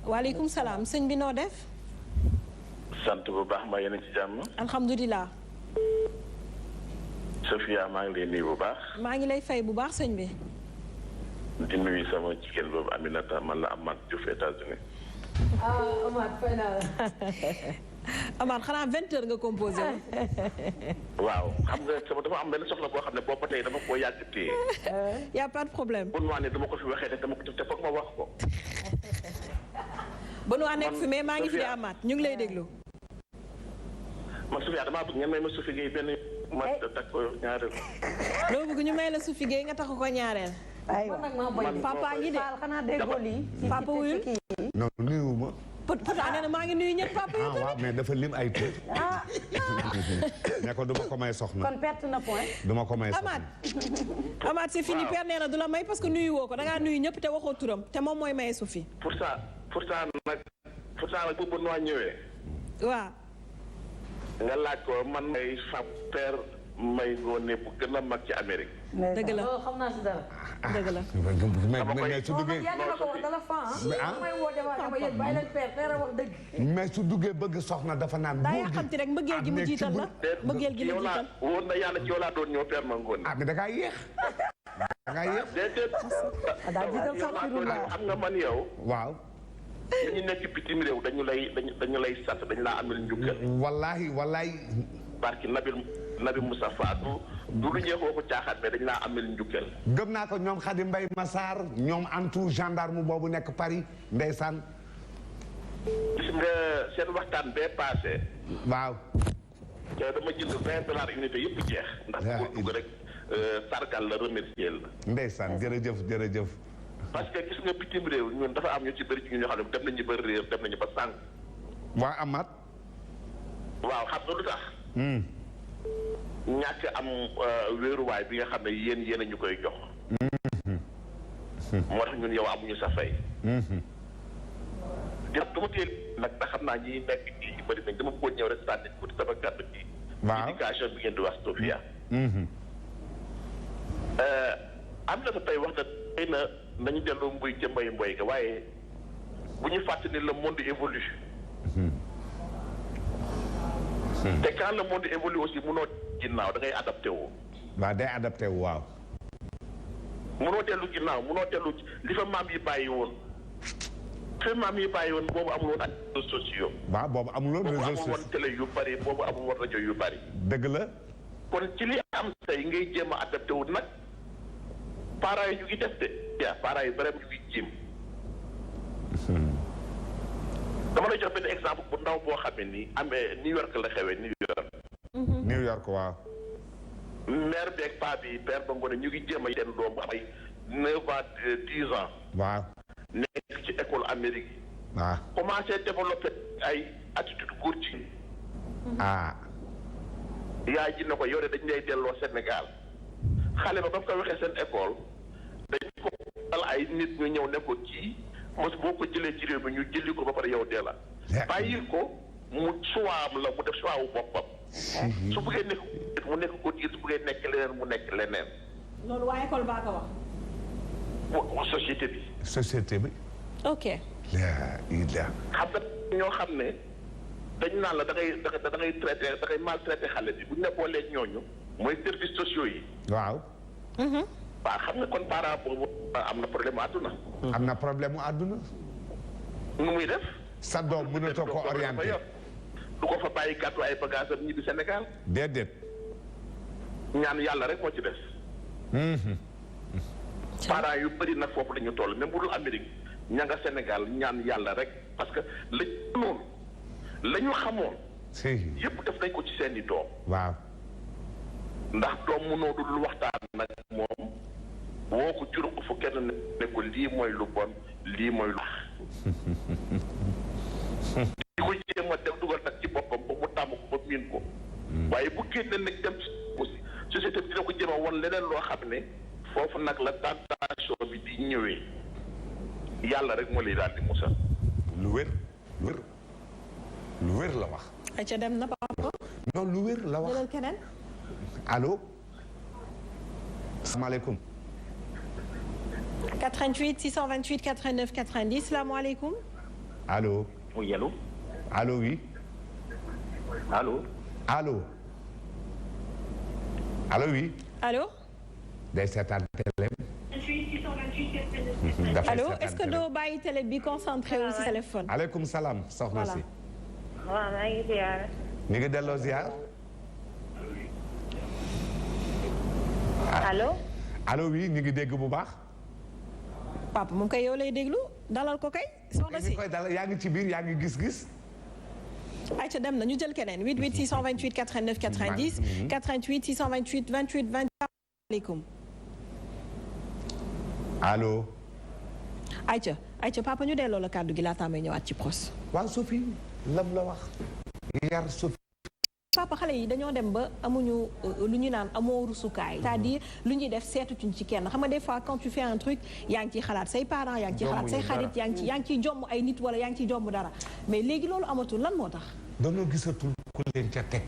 waaleykum salaam sëñ bi noo def. sant bu baax ma yéen a ci jàmm. alhamdulilah. Sofia maa ngi lay nuyu bu baax. maa ngi lay fay bu baax sëñ bi. di nuyu sama jigéen boobu Aminata man la Amath Diouf États-Unis. Amath fay naa la. Amath xanaa 20 heures nga composé wu. waaw xam nga sama dafa am benn soxla boo xam ne boobu ba tey dama koo yàgg téye. y' a pas de problème. bu nu ne dama ko fi waxee te dama ko te foog ma wax ko. ba nu nekk fi mais maa ngi fi Amath ñu ngi lay déglu. man Sofia damaa bëgg ngeen may ma Sophie Gueye benn ma takk ko ñaareel. loo bëgg ñu may la Sophie Gueye nga takk ko ñaareel. aywa papa ngi de xanaa déggoo lii. papa wuyul. non nuyu ma. pourtant nee na maa ngi nuyu ñëpp papa yi tamit. waaw mais dafa lim ay tur. ne ko duma ko may soxna. kon perte na point. duma ko may soxna. Amath c'est fini père nee na du la may parce que nuyu woo ko da ngaa nuyu ñëpp te waxoo turam te moom mooy maye Sophie. pourtant nag bu Benoît ñëwee. waaw. nga laaj ko man may fa père may ngoone bu gën a mag ci Amérique. dëgg la xam naa si dara. dëgg la. mais su duggee mais su duggee bëgg soxna dafa naan. daa yaa xamti rek mbëggeel gi mu jiital la. mbëggeel gi la jiital woon na yàlla ci yow laa doon ñëw père ma ngoone. ah mais da ngaa yéex. da ngaa yéex. déedéet. xam nga man yow. waaw. ñu nekk bitim réew dañu lay sant dañu laa amel njukkal. wallahi. barki Nabi Moussa Fatou du lu ñuy waxoo ko caaxaat mais dañu laa amel njukkal. gëm naa ko ñoom Khady Mbaye Massar ñoom Antou gendarme boobu nekk Paris ndeysaan. gis nga seen waxtaan bee passé. waaw. te dama jënd $20 unité yëpp jeex. ndax bu dugg rek sargal la remercier la. ndeysaan jërëjëf. parce que gis nga bitim réew ñun dafa am ñu ci bëri ci ñun ñoo xam ne dem nañu ba réer dem nañu ba sànq. waa Amath. waaw xam nga lu tax. ñàkk am wéeruwaay bi nga xam ne yéen a ñu koy jox. moo tax ñun yow amuñu sa fay. dina du ma teel nag da xam naa ñi nekk ci bëri nañ dama bëggoon ñëw rek sànni tuuti sama kàddu ci. waaw éducation bi ngeen di wax Sofia. am na sa tey wax na xëy na nañu delloo mbuy ca mboy ga waaye bu ñu fàttali ne le monde évolue. te quand le monde évolue aussi munoo ginnaaw da ngay adapté wu. waaw day adapté wu waaw. munoo dellu ginnaaw munoo dellu li fa maam yi bàyyi woon. fi maam yi bàyyi woon boobu amul woon ak réseaux sociaux. waaw boobu amul woon réseaux sociaux boobu amul woon télé yu bari boobu amul woon rajo yu bari. dëgg la. kon ci li am tey ngay jéem a adapté wu nag parents yi ñu ngi def de. yaa parents yi vraiment ñu ngi jéem. dama lay jox benn exemple bu ndaw boo xam ne nii amee New York la xewee New York. New York waaw. mère beeg paa bi père ba ngoone ñu ngi jéem a seen doom bu am ay 9 ans 10 ans. waaw. nekk ci école Amérique yi. waaw. commencé développé ay attitude góor ci. ah. yaay ji ne ko yow de dañ lay delloo Sénégal xale ba mu ko waxee seen école dañ ko dal ay nit ñu ñëw ne ko kii mos boo ko jëlee ci réew mi ñu jëli ko ba pare yow dee la. bàyyi ko mu suwaam la mu def suwaawu boppam. su bëggee nekk mu nekk ko su bëggee nekk leneen mu nekk leneen. loolu waa école baa ko wax. société bi. société bi. ok. xam nga ñoo xam ne dañ naan la da ngay traité da ngay maltraité xale bi bu ñu ne booleeg ñooñu mooy services sociaux yi. waaw. waaw xam nga kon parent boobu am na problème mu àdduna. am na problème mu àdduna. nu muy def. sa doom mënatoo ko orienté. du ko fa bàyyi gàttu ay bagages am ñibbi Sénégal. déedéet. ñaan yàlla rek moo ci des. parents yu bëri nag foofu la ñu toll même bu dul Amérique ña nga Sénégal ñaan yàlla rek parce que lañ noonu la ñu xamoon. yëpp def nañ ko ci seeni doom. waaw. ndax doom mënoo dul waxtaan nag moom woo ko jur ko fu kenn ne ko lii mooy lu bon lii mooy lu baax. di ko jéem a def dugal nag ci boppam ba mu tàmm ko ba miin ko. waaye bu génne nag dem aussi société bi dina ko jéem a won leneen loo xam ne foofu nag la tentation bi di ñëwee yàlla rek moo lay daal di musal. lu wér la wax. ayca dem na papa. non lu wér la wax. jëlal keneen. allo. salaamaaleykum. 88 628 89 90 salaamaaleykum. allo. oui allo. allo oui. allo. allo. allo oui. allo. day seetaan télé. allo est-ce que doo bàyyi télé bi concentré wu si téléphone. aleykum salaam soxna si. waaw maa ngi ziar. ñu ngi delloo ziar. allo. allo oui ñu ngi dégg bu baax. papa moom kay yow lay déglu dalal ko kay. soxna si koy dalal yaa ngi ci biir yaa ngi gis-gis. ayca dem na ñu jël keneen 88 628 89 90. 88 628 28 20. asalaamaaleykum. allo. ayca papa ñu delloo la kàddu gi laataa may ñëwaat ci pros. waaw Sophie lam la wax. yar Sophie. papa xale yi dañoo dem ba amuñu lu ñu naan amoo rusukaay. c'est-à-dire lu ñuy def seetutuñ ci kenn xam nga des fois quand tu fais un truc yaa ngi ciy xalaat say parents yaa ngi ciy xalaat say xarit yaa ngi ciy jomm ay nit wala yaa ngi ciy jomm dara mais léegi loolu amatul lan moo tax. dañoo gisatul ku leen ca teg.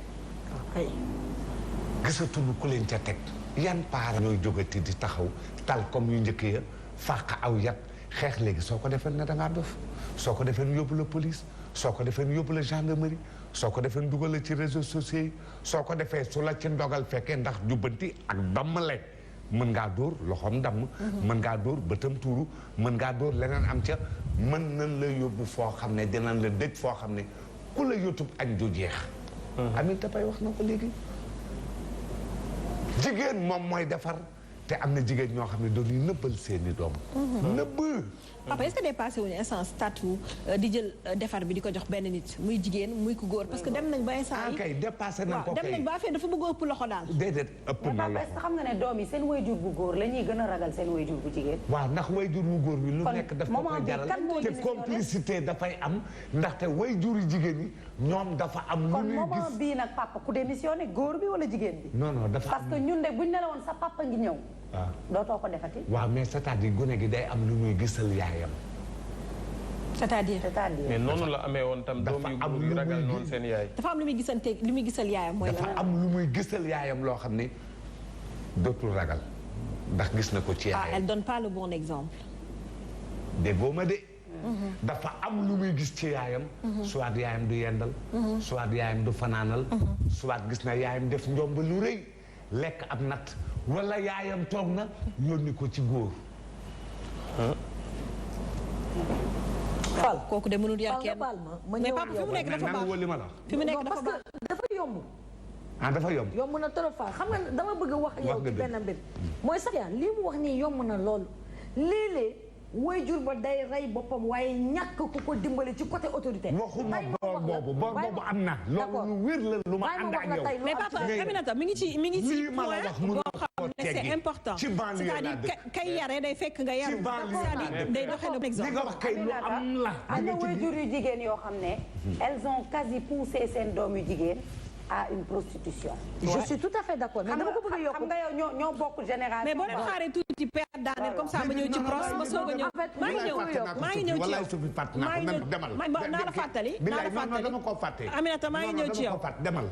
gisatul ku leen ca teg. yan parents ñooy jógati di taxaw tal comme yu njëkk ya fàq aw yat xeex léegi soo ko defee ne da ngaa dof soo ko defee yóbbu la police soo ko defee yóbbu la gendarmerie soo ko defee dugal la ci réseaux sociaux yi soo ko defee su la ci ndogal fekkee ndax jubbanti ak dammale mën ngaa dóor loxoom damm. mën ngaa dóor bëtam tuuru mën ngaa dóor leneen am ca mën nañ la yóbbu foo xam ne dinañ la dëj foo xam ne ku la yótub añ du jeex. Aminata Paye wax na ko léegi. jigéen moom mooy defar te am na jigéen ñoo xam ne doon ñu nëbbal seeni doom. nëbb. papa est-ce que dépassé wuñu instant statut di jël defar bi di ko jox benn nit muy jigéen muy ku góor parce que dem nañ ba instant yi kay dépassé nañ ko kay dem nañ ba affaire dafa bëgg ëpp loxo daal. déedéet ëpp na mais papa est-ce que xam nga ne doom yi seen wayjur bu góor la ñuy gën a ragal seen wayjur bu jigéen. waaw ndax wayjur bu góor bi lu nekk daf ko koy jaral te complicité dafay am ndaxte wayjur yu jigéen ñi ñoom dafa am. lu ñuy gis kon moment bii nag papa ku démissionné góor bi wala jigéen bi. non non dafa parce que ñun de buñ ne la woon sa papa ngi ñëw. waaw dootoo ko defati. waaw mais c'est-à-dire gune gi day am lu muy gisal yaayam. c'est-à-dire. mais noonu la amee woon tam doom yu góor yu ragal noonu seen yaay. dafa am lu muy gisante lu muy gisal yaayam mooy dafa am lu muy gisal yaayam loo xam ne dootul ragal ndax gis na ko ci yaayam. elle donne pas le bon exemple. déggoo ma de. dafa am lu muy gis ci yaayam. soit yaayam du yendal. soit yaayam du fanaanal. soit gis na yaayam def njomb lu rëy lekk ab natt wala yaayam toog na yónni ko ci góor. Fall kooku de mënul yar kenn mais papa fi mu nekk dafa baax li ma la fi mu nekk dafa baax dafa yomb. dafa yomb. yomb na trop Fall xam nga dama bëgg a wax yow ci benn mbir. mooy sax yaa lii mu wax nii yomb na loolu léeg-léeg waajur ba day rey boppam waaye ñàkk ku ko dimbali ci côté autorité. waxuma boor boobu am na. loolu lu wér la lu ma ànd ak yow. mais papa Aminata mi ngi ci point boo xam ne c'est important. ci banlieue la c'est-à-dire kay yare day fekk nga yaru. c'est-à-dire day doxee na exemple. li nga wax kay lu am la. am na waajur yu jigéen yoo xam ne. elles ont quasi poussé seen doom yu jigéen à une prostitution. je suis tout à fait d'accord mais dama ko bëgg a yokk. xam nga yow ñoo bokk génération. mais boo ko xaaree tuuti père daaneel comme ça ma ñëw ci pros ma soog a ñëw. maa ngi ñëw ci yow naa la fàttali. dama ko fàtte. Aminata maa ngi ñëw ci yow. demal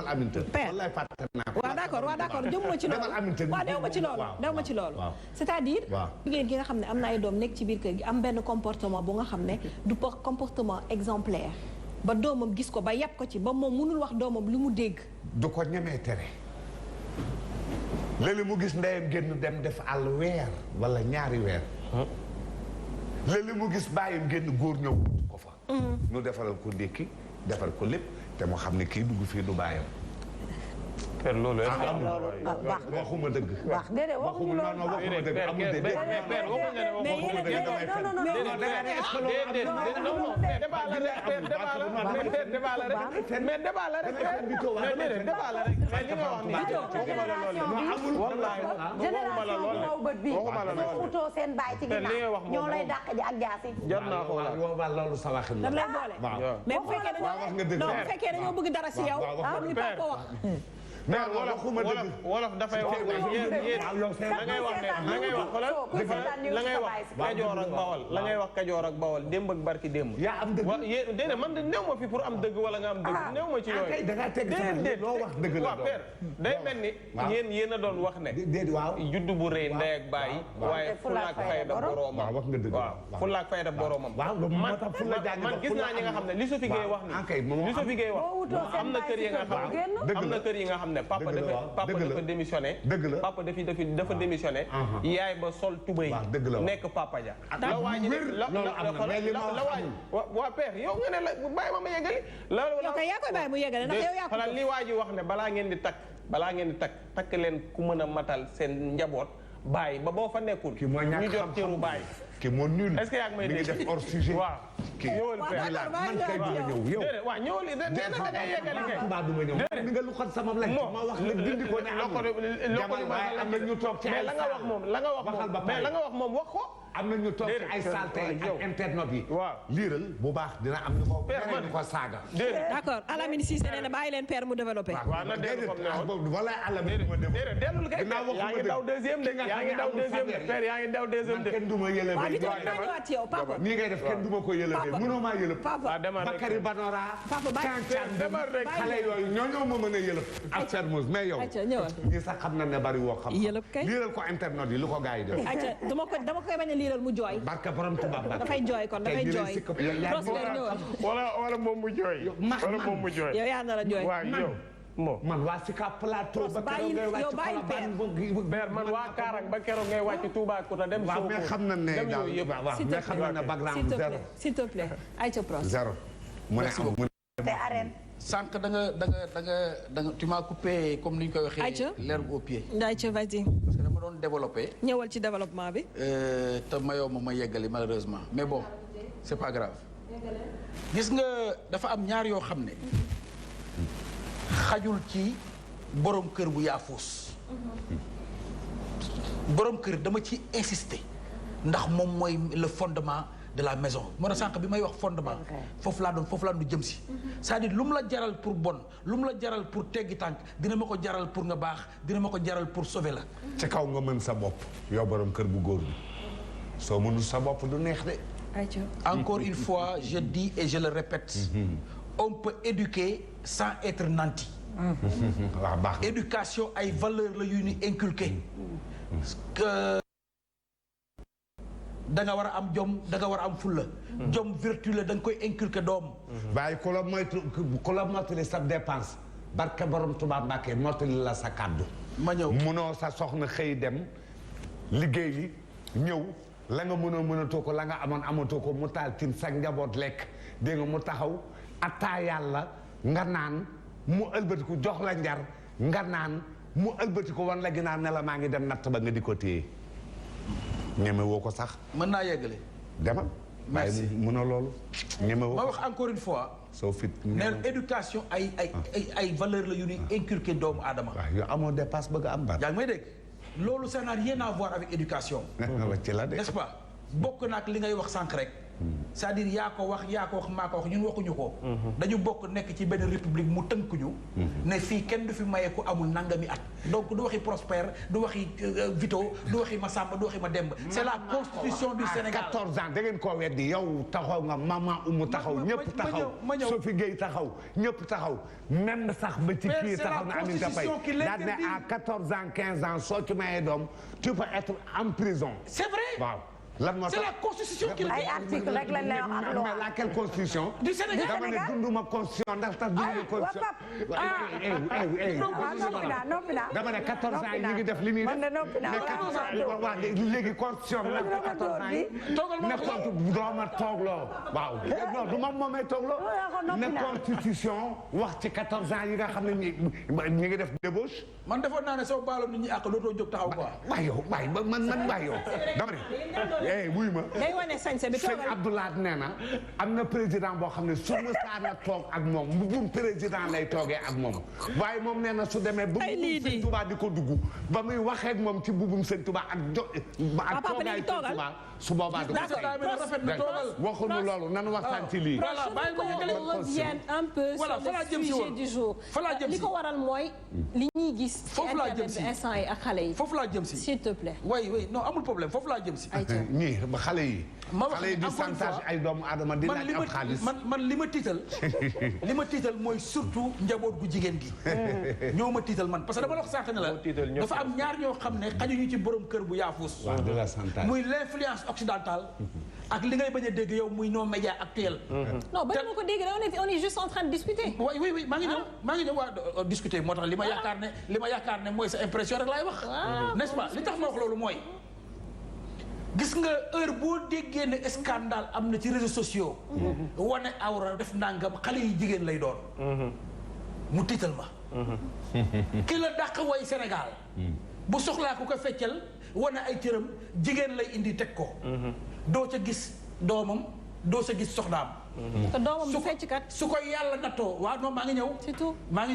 Aminata. père wallaay fàtte naa ko. waaw d'accord jëmuma ci loolu. waaw dew ma ci loolu. c'est-à-dire. jigéen gi nga xam ne am na ay doom nekk ci biir kër gi am benn comportement bu nga xam ne du comportement exemplaire. ba doomam gis ko ba yàpp ko ci ba moom mënul wax doomam lu mu dégg. du ko ñemee tere. léeg-léeg mu gis ndeyam génn dem def àll weer wala ñaari weer. léeg-léeg mu gis bàyyam génn góor ñëw wut ko fa. nu defaral ko ndékki defal ko lépp te mu xam ne kii dugg fii du bàyyam. per loolu waxuma dëgg. wax déedéet waxuma loolu waxuma dëgg amul génération bët bi utoo seen baay ci ginnaaw ñoo lay dàq ji ak jaasi. jar naa ko wala loolu sa waxin la. lay boole mais bu fekkee dañoo bëgg dara si yow comme li papa wax mais wolof dafay wax yéen la ngay wax la ngay wax kajoor ak bawol la ngay wax kajoor ak bawol démb ak barki démb yaa am dëgg déedéet man de néew ma fi pour am dëgg wala nga am dëgg néew ma ci yooyu da nga teg déedéet loo wax dëgg la waaw père day mel ni yéen a doon wax ne juddu bu rëy ndey ak bàyyi waaye fulaak fayda boroomam wax nga dëgg waaw fulaak fayda boroomam man gis naa ñi nga xam ne li Sophie Gueye wax ni li Sophie Gueye wax am na kër yi nga xam ne am na kër yi nga xam ne papa dafa démissionné papa dafa démissionné yaay ba sol tubéy nekk papa ja la waaji la waaji waa père yow nga ne la bàyyi ma yeggali yow kay yaa koy bàyyi mu yeggali ndax yow yaa ko li waaji wax ne balaa ngeen di takk leen ku mën a matal seen njaboot bàyyi ba boo fa nekkul ñu jot cëru bàyyi ki moo nul est-ce que yaa ngi may dégg def hors sujet waaw ñëwal man kay duma ñëw yow waaw ñëwal da ngay yeggali kay ba duma ñëw ni nga lu xat sama laaj ma wax la dindi ko ne am na ñu toog ci mais la nga wax moom wax ko am na ñu toog ci ay salte ak internet yi liiral bu baax dina am ñu ko saaga d'accord Alamine Cissé nee na bàyyi leen père mu développé waaw na dellu comme ne wala Alamine ma développé dellul kay yaa ngi daw deuxième de yaa ngi daw deuxième de père yaa ngi daw deuxième de kenn duma yëlëbe nii ngay def kenn duma ko yëlëbe mënoo maa yëlëb Bakary Banora Kankan xale yooyu ñoo ma mën a yëlëb ak Fermose mais yow ñi sax xam na ne bari woo xam liiral ko internet yi lu ko gars yi def dama koy bañ a liiral mu jooy barka borom tubaab dafay jooy kon dafay jooy wala moom mu jooy wala moom mu jooy yow yaa nar a jooy waaw yow man waa Sicap Plateau ba keroog ngay wàcc Colobane man waa Kaarang ba keroog ngay wàcc Toubacouta dem waaw mais xam na ne daal waaw mais xam na ne Baglam zéro s'il te plaît Aïcha Pros zéro mu ne te arène sànq da nga tu m'as coupé comme ni ñu koy waxee l'herbe au pied Aïcha vas-y parce que dama doon développé ñëwal ci développement bi te mayoo ma yeggali malheureusement mais bon c'est pas grave gis nga dafa am ñaar yoo xam ne xajul ci borom kër bu yaafuus borom kër dama ci insister ndax moom mooy le fondement de la maison moo tax sànq bi may wax fondement foofu laa doon jëm si c'est-à-dire lu mu la jaral pour bon lu mu la jaral pour teggi tànk dina ma ko jaral pour nga baax dina ma ko jaral pour sauver la ci kaw nga mën sa bopp yow borom kër bu góor bi soo mënul sa bopp du neex de encore une fois je dis et je le répète on peut éduquer sans être nanti waaw baax éducation ay valeurs la yu ñu inculquer que da nga war a am jom da nga war a am fulla jom vertu la da nga koy inculquer doom waaye ku la mottali sa dépense barke borom Tuubaa Mbàkke mottali la sa kàddu ma ñëw munoo sa soxna xëy dem liggéey yi ñëw la nga mënatoo ko la nga amoon amatoo ko mu taal tin sa njaboot lekk dégg nga mu taxaw ataa yàlla nga naan mu ëlbatiku jox la njar nga naan mu ëlbatiku wan la ginnaaw ne la maa ngi dem natt ba nga di ko téye ñeme woo ko sax mën naa yeggale demal merci mënoo loolu ñeme woo ma wax encore une fois soo fit neen éducation ay valeur la yu ñuy inculquer doomu aadama waaw yow amoo dépasse bëgg am baat yaa ngi may dégg loolu ça n'a rien à voir avec éducation ci la de n'est-ce pas bokk naak li ngay wax sànq rek c'est-à-dire yaa ko wax maa ko wax ñun waxuñu ko dañu bokk nekk ci benn république mu tënkuñu ne fii kenn du fi maye ku amul nangami at donc du waxi Prospère du waxi Vito du waxi Massamba du waxi Mademba c'est la constitution du Sénégal 14 ans da ngeen koo weddi yow taxaw nga maman Oumou taxaw ñëpp taxaw Sophie Gueye taxaw ñëpp taxaw même sax ba ci kii taxaw na Aminata Faye daal ne à 14 ans 15 ans soo ci mayee doom tu peux être en prison c'est vrai waaw lan moo tax c'est la constitution qui ay article rek lañ lay wax ak loi mais laquelle constitution du Sénégal dama ne dunduma constitution ndax tax dunduma constitution noppi naa dama ne 14 ans yi ñu ngi def li ñuy def mais 14 ans waaw léegi constitution bi nag 14 ans yi ne dooma toogloo waaw non du moom moomay toogloo ne constitution wax ci 14 ans yi nga xam ne ñi ngi def débauche man defoon naa ne soo baaloon nit ñi àq dootoo jóg taxaw quoi waay yow waay man waay yow dama ne wuy ma day wane sañse bi sëñ Abdoulaye nee na am na président boo xam ne su ma saana toog ak moom mbubum président lay toogee ak moom waaye moom nee na su demee ba mbubum sëñ Touba di ko dugg ba muy waxee ak moom ci mbubum sëñ Touba ak toogaay sëñ Touba su boobaa du ko waxuñu loolu nanu waxtaan ci lii. voilà on revient un peu sur le sujet du jour. li ko waral mooy li ñuy gis. foofu laa jëm si instant yi ak xale yi. foofu laa jëm si s'il te plaît. oui non amul problème foofu laa jëm si. ñii ba xale yi. xale yi di chantage ay doomu aadama di laaj ab xaalis. man li ma tiital mooy surtout njaboot gu jigéen gi. ñoo ma tiital man parce que dama la wax sànq ne la dafa am ñaar ñoo xam ne xajuñu ci borom kër bu yaafus. waaw de la chantage muy l'influence occidentale. ak li ngay bañ a dégg yow muy nos médias actuels. non ba ma ko dégg on est juste en train de discuter. oui maa ngi ñëw waa discuter moo tax li ma yaakaar ne mooy sa impression rek laay wax. n'est-ce pas li tax ma wax loolu mooy. gis nga heure boo déggee ne scandale am na ci réseaux sociaux. wane awra def nangam xale yi jigéen lay doon. mu tiital ma. ki la dàq way Sénégal. bu soxlaa ku ko feccal wane ay cëram jigéen lay indi teg ko. doo ca gis doomam doo sa gis soxnaam. te doomam du fecckat. su ko yàlla nattoo waaw non maa ngi ñëw. surtout maa ngi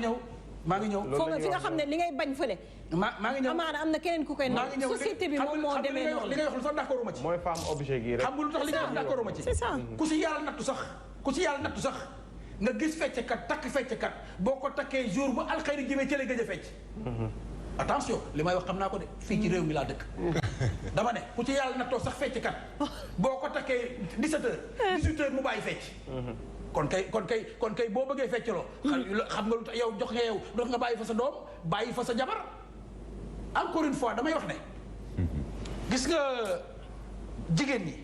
ñëw. foofu fi nga xam ne li ngay bañ fële. maa ngi ñëw amaana am na keneen ku koy nangu. société bi moom moo demee noonu. li ngay wax lu sax d'accord ma ci. mooy femme objet gi rek. xam nga lu tax li ngay wax d'accord ma ci. c'est ça ku si yàlla nattu sax nga gis fecckat takk fecckat boo ko takkee jour bu alxayri jëmee ci lay gëj a fecc. attention li may wax xam naa ko de fii ci réew mi laa dëkk. dama ne ku ci yàlla nattoo sax fecckat boo ko takkee 17h mu bàyyi fecc. kon kay boo bëggee feccloo. xam nga lu tax yow jox nga yow dox nga bàyyi fa sa doom bàyyi fa sa jabar. encore une fois damay wax ne. gis nga jigéen ñi.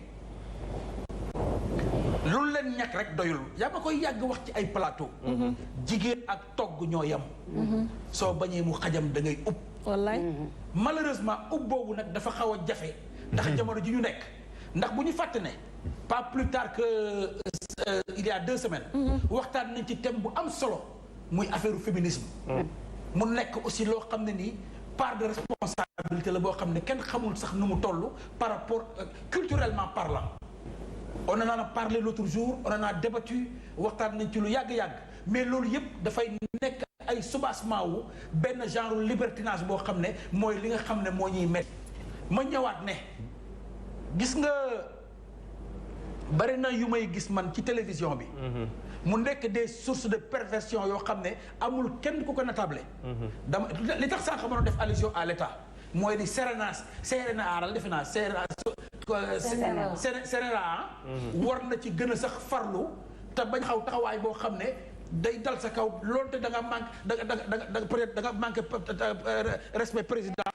lu leen ñàkk rek doyul yaa ma koy yàgg wax ci ay plateau. jigéen ak togg ñoo yem. soo bañee mu xajam da ngay ub. wallaay. malheureusement ub boobu nag dafa xaw a jafe. ndax jamono ji ñu nekk. ndax bu ñu fàtte ne. pas plus tard que il y a 2 semaines. waxtaan nañ ci thème bu am solo. muy affaire féminisme. mu nekk aussi loo xam ne nii part de responsabilité la boo xam ne kenn xamul sax nu mu toll par rapport culturellement parlant. on en a parlé l'autre jour on en a débattu waxtaan nañ ci lu yàgg-yàgg mais loolu yëpp dafay nekk ay soubassement wu benn genre libertinage boo xam ne mooy li nga xam ne moo ñuy métti. ma ñëwaat ne gis nga bari na yu may gis man ci télévision bi. mu nekk des sources de perversion yoo xam ne amul kenn ku ko natable. dama li tax sànq ma def allusion à l'État mooy di Serena aaral defe naa Sénéra war na ci gën a sax farlu te bañ xaw taxawaay boo xam ne day dal sa kaw loolu te da nga manque peut-être da nga manque respect président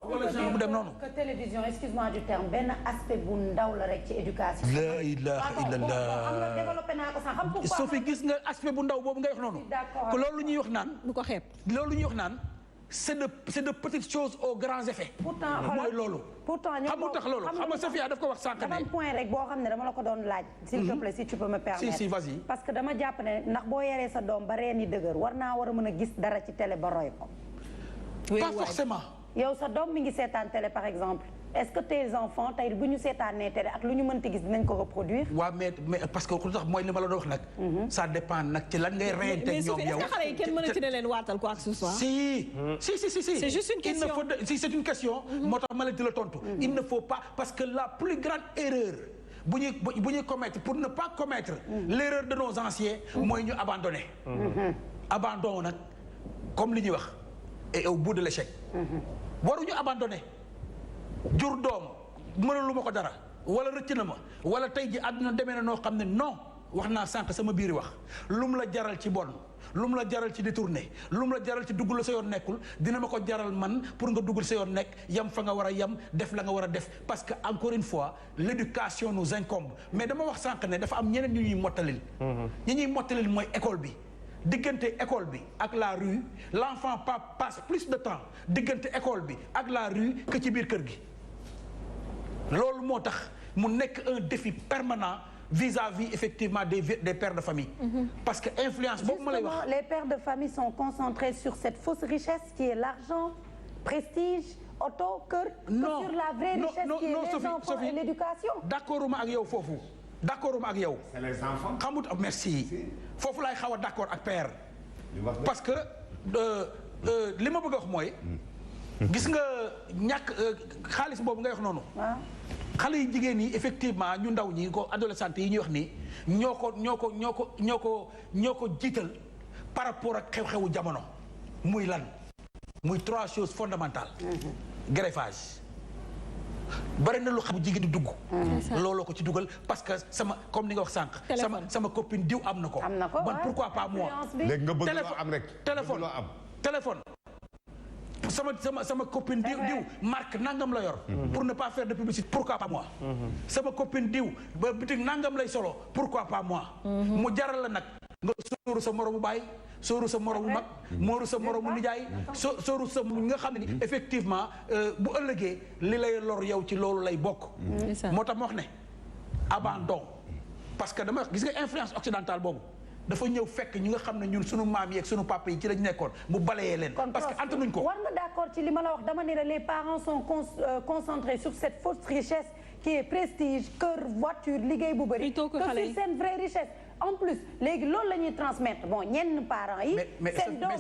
wala genre mu dem noonu. que télévision excuse-moi du terme benn aspect bu ndaw la rek ci éducation. la ilaha illallah. xam nga développé naa ko sax xam pourquoi. soo fi gis nga aspect bu ndaw boobu ngay wax noonu. d'accord que loolu ñuy wax naan. bu ko xeeb. loolu ñuy wax naan. c'est de petites choses aux grands effets. pourtant mooy loolu. pourtant ñoom xamul tax loolu xam nga Safia daf ko wax sànq ne. dafa am point rek boo xam ne dama la ko doon laaj. s'il te plaît si tu peux me permettre. si vas-y. parce que dama jàpp ne ndax boo yaree sa doom ba reen yi dëgër war naa war a mën a gis dara ci télé ba roy ko. pas forcément. yow sa doom mi ngi seetaan télé par exemple est-ce que tes enfants tey bu ñu seetaanee télé ak lu ñu mënti gis dinañ ko reproduire. waaw mais parce que lu tax mooy li ma la doon wax nag. ça dépend nag ci lan ngay reyante ñoom yow. mais est-ce que xale yi kenn mënati na leen waatal quoi que ce soit. si. c'est juste une question. si c'est une question. moo tax ma la di la tontu. il ne faut pas parce que la plus grande erreur. bu ñuy commettre pour ne pas commettre. l'erreur de nos anciens. mooy ñu abandonner. abandon nag comme li ñuy wax. et au bout de l'échec. waruñu abandonner. jur doom mënalu ma ko dara wala rëcc na ma wala tey ji àdduna demee na noo xam ne non wax naa sànq sama biir wax lu mu la jaral ci bon lu mu la jaral ci détourné lu mu la jaral ci dugg la sa yoon nekkul dina ma ko jaral man pour nga duggal sa yoon nekk yam fa nga war a yam def la nga war a def parce que encore une fois l'éducation nous incombe mais dama wax sànq ne dafa am ñeneen ñu ñuy mottalil ñi ñuy mottalil mooy école bi diggante école bi ak la rue l'enfant passe plus de temps diggante école bi ak la rue que ci biir kër gi loolu moo tax mu nekk un défi permanent vis-à-vis effectivement des pères de famille. parce que influence boobu ma lay wax. Justement, les pères de famille sont concentrés sur cette fausse richesse qui est l'argent, prestige, auto, kër. non sur la vraie richesse qui est les Sophie, enfants et l'éducation. d'accord ma ak yow foofu. d'accord ma ak yow. c'est les enfants. xamut merci foofu laay xaw a d'accord ak père. parce que li ma bëgg a wax mooy. gis nga ñàkk xaalis boobu ngay wax noonu. xale yi jigéen yi effectivement ñu ndaw ñi ko adolescente yi ñuy wax nii ñoo ko jiital par rapport ak xew-xewu jamono muy lan muy 3 choses fondamentales. greffage bari na lu xam bu jigéen di dugg. looloo ko ci dugal parce que comme ni nga wax sànq. sama copine diw am na ko. man pourquoi pas moi. léegi nga bëgg loo am rek. téléphone. sama copine diw marque nangam la yor. pour ne pas faire de publicité pourquoi pas moi. sama copine diw ba bitig nangam lay solo pourquoi pas moi. mu jaral la nag nga sóoru sa moromu baay sóoru sa moromu mag mooru sa moromu nijaay sóoru sa nga xam ne ni effectivement bu ëllëgee li lay lor yow ci loolu lay bokk. moo tax ma wax ne abandon parce que dama gis nga influence occidentale boobu. dafa ñëw fekk ñi nga xam ne ñun sunu maam yi ak sunu papa yi ci lañ nekkoon mu balayee leen. parce que antanuñ ko. war nga d'accord ci li ma la wax dama ne les parents sont concentrés sur cette fausse richesse qui est prestige kër voiture liggéey bu bëri. plutôt que xale yi sur seen vraie richesse. en plus léegi loolu la ñuy transmettre bon ñenn parents yi. seen doom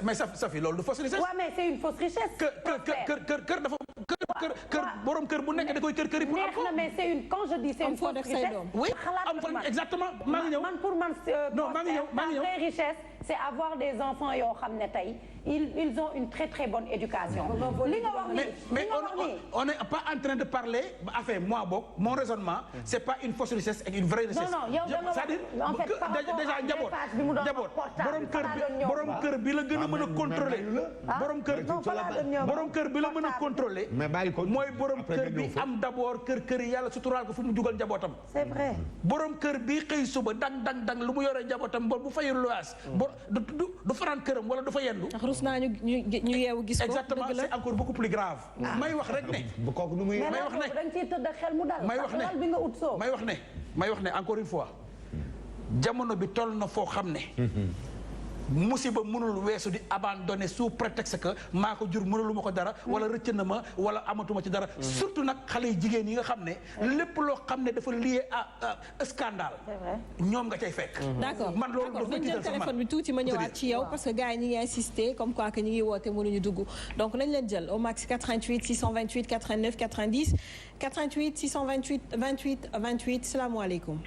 mais Safi loolu du fausse richesse. waaw mais c'est une fausse richesse. kër dafa kër borom kër bu nekk da koy kër yi pour am ko. mais c'est une quand je dis c'est une fausse richesse. oui am fa exactement maa ngi ñëw. man pour man maa ngi ñëw la vraie richesse c'est avoir des enfants yoo xam ne tey ils ont une très très bonne éducation. li nga wax nii mais on n'est pas en train de parler enfin moi boog mon raisonnement c'est pas une fausse richesse et une vraie richesse. non yow da nga wax déjà njaboot borom kër bi la gën a mën a contrôler. borom kër bi la mën a contrôler. mooy borom kër bi am d'abord kër yi yàlla suturaal ko fu mu dugal njabootam. c'est vrai. borom kër bi xëy suba dang lu mu yore njabootam bu fayul luwaas. du fanaan këram wala du fa yendu. rus naa ñu yeewu gis ko. exactement c'est encore beaucoup plus grave. may wax rek ne. may wax ne dañ ciy tëdd xel mu dal. may wax ne encore une fois jamono bi toll na foo xam ne. musiba mënul weesu di abandonné sous prétexte que maa ko jur mënulu ma ko dara wala rëcc na ma wala amatuma ci dara. surtout nag xale yu jigéen yi nga xam ne lépp loo xam ne dafa lié à scandale. ñoom nga cay fekk. d'accord man loolu dafa nañ jël téléphone bi tuuti ma ñëwaat ci yow parce que gars yi ñi ngi insister comme quoi que ñi ngi woote mënuñu dugg donc nañ leen jël au max 88 628 89 90 88 628 28 28 salaamaaleykum.